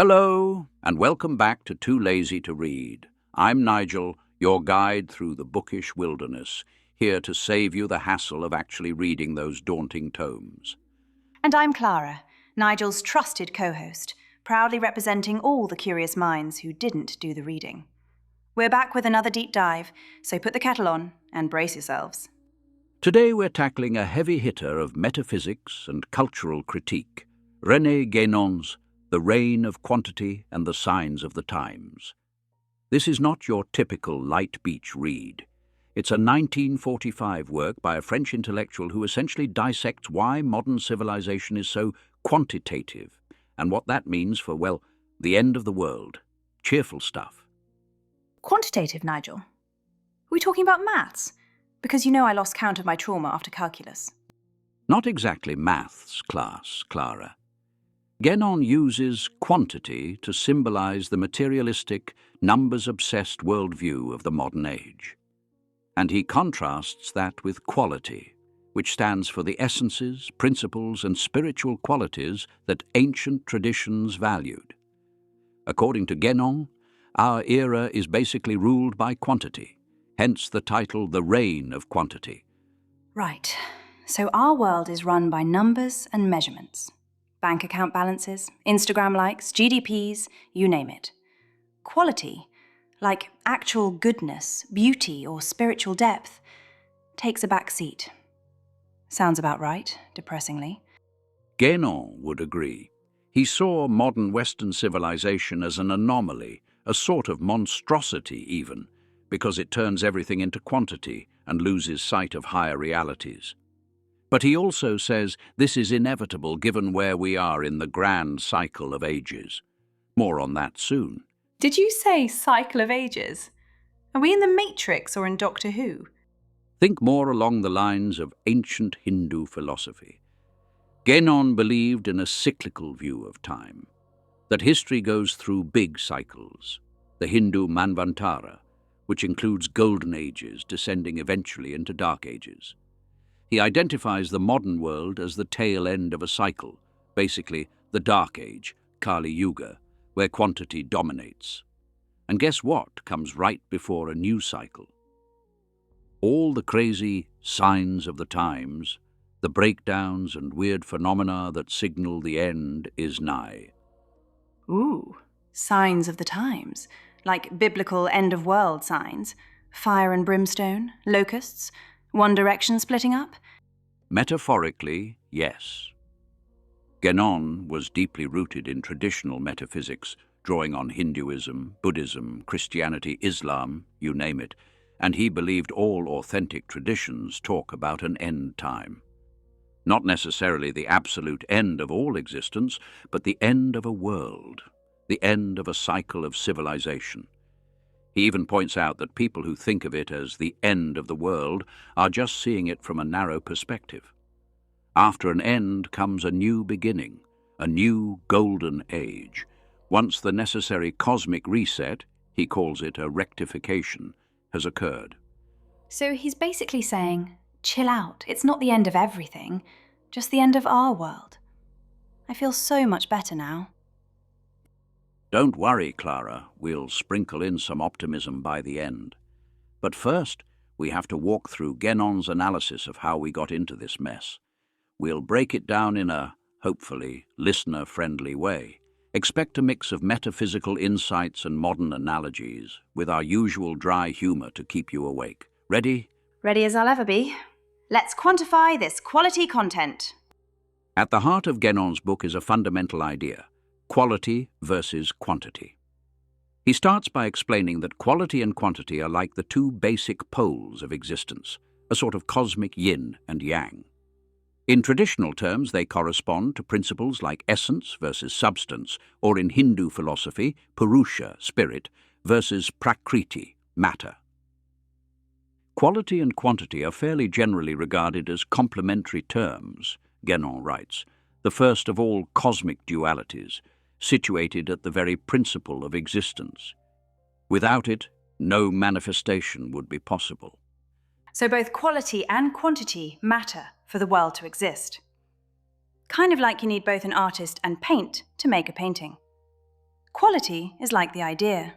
Hello, and welcome back to Too Lazy to Read. I'm Nigel, your guide through the bookish wilderness, here to save you the hassle of actually reading those daunting tomes. And I'm Clara, Nigel's trusted co-host, proudly representing all the curious minds who didn't do the reading. We're back with another deep dive, so put the kettle on and brace yourselves. Today we're tackling a heavy hitter of metaphysics and cultural critique, Rene Guénon's The Reign of Quantity and the Signs of the Times. This is not your typical light beach read. It's a 1945 work by a French intellectual who essentially dissects why modern civilization is so quantitative and what that means for, well, the end of the world. Cheerful stuff. Quantitative, Nigel? Are we talking about maths? Because you know I lost count of my trauma after calculus. Not exactly maths class, Clara. Guénon uses quantity to symbolize the materialistic, numbers-obsessed worldview of the modern age. And he contrasts that with quality, which stands for the essences, principles, and spiritual qualities that ancient traditions valued. According to Guénon, our era is basically ruled by quantity, hence the title The Reign of Quantity. Right, so our world is run by numbers and measurements. Bank account balances, Instagram likes, GDPs, you name it. Quality, like actual goodness, beauty, or spiritual depth, takes a back seat. Sounds about right, depressingly. Guénon would agree. He saw modern Western civilization as an anomaly, a sort of monstrosity even, because it turns everything into quantity and loses sight of higher realities. But he also says this is inevitable given where we are in the grand cycle of ages. More on that soon. Did you say cycle of ages? Are we in the Matrix or in Doctor Who? Think more along the lines of ancient Hindu philosophy. Guénon believed in a cyclical view of time, that history goes through big cycles, the Hindu Manvantara, which includes golden ages descending eventually into dark ages. He identifies the modern world as the tail end of a cycle, basically the Dark Age, Kali Yuga, where quantity dominates. And guess what comes right before a new cycle? All the crazy signs of the times, the breakdowns and weird phenomena that signal the end is nigh. Ooh, signs of the times, like biblical end-of-world signs, fire and brimstone, locusts, One Direction splitting up? Metaphorically, yes. Guénon was deeply rooted in traditional metaphysics, drawing on Hinduism, Buddhism, Christianity, Islam, you name it, and he believed all authentic traditions talk about an end time. Not necessarily the absolute end of all existence, but the end of a world, the end of a cycle of civilization. He even points out that people who think of it as the end of the world are just seeing it from a narrow perspective. After an end comes a new beginning, a new golden age. Once the necessary cosmic reset, he calls it a rectification, has occurred. So he's basically saying, chill out, it's not the end of everything, just the end of our world. I feel so much better now. Don't worry, Clara, we'll sprinkle in some optimism by the end. But first, we have to walk through Guénon's analysis of how we got into this mess. We'll break it down in a, hopefully, listener-friendly way. Expect a mix of metaphysical insights and modern analogies, with our usual dry humor to keep you awake. Ready? Ready as I'll ever be. Let's quantify this quality content. At the heart of Guénon's book is a fundamental idea: quality versus quantity. He starts by explaining that quality and quantity are like the two basic poles of existence, a sort of cosmic yin and yang. In traditional terms, they correspond to principles like essence versus substance, or in Hindu philosophy, Purusha, spirit, versus Prakriti, matter. Quality and quantity are fairly generally regarded as complementary terms, Guénon writes, the first of all cosmic dualities, situated at the very principle of existence. Without it, no manifestation would be possible. So both quality and quantity matter for the world to exist. Kind of like you need both an artist and paint to make a painting. Quality is like the idea.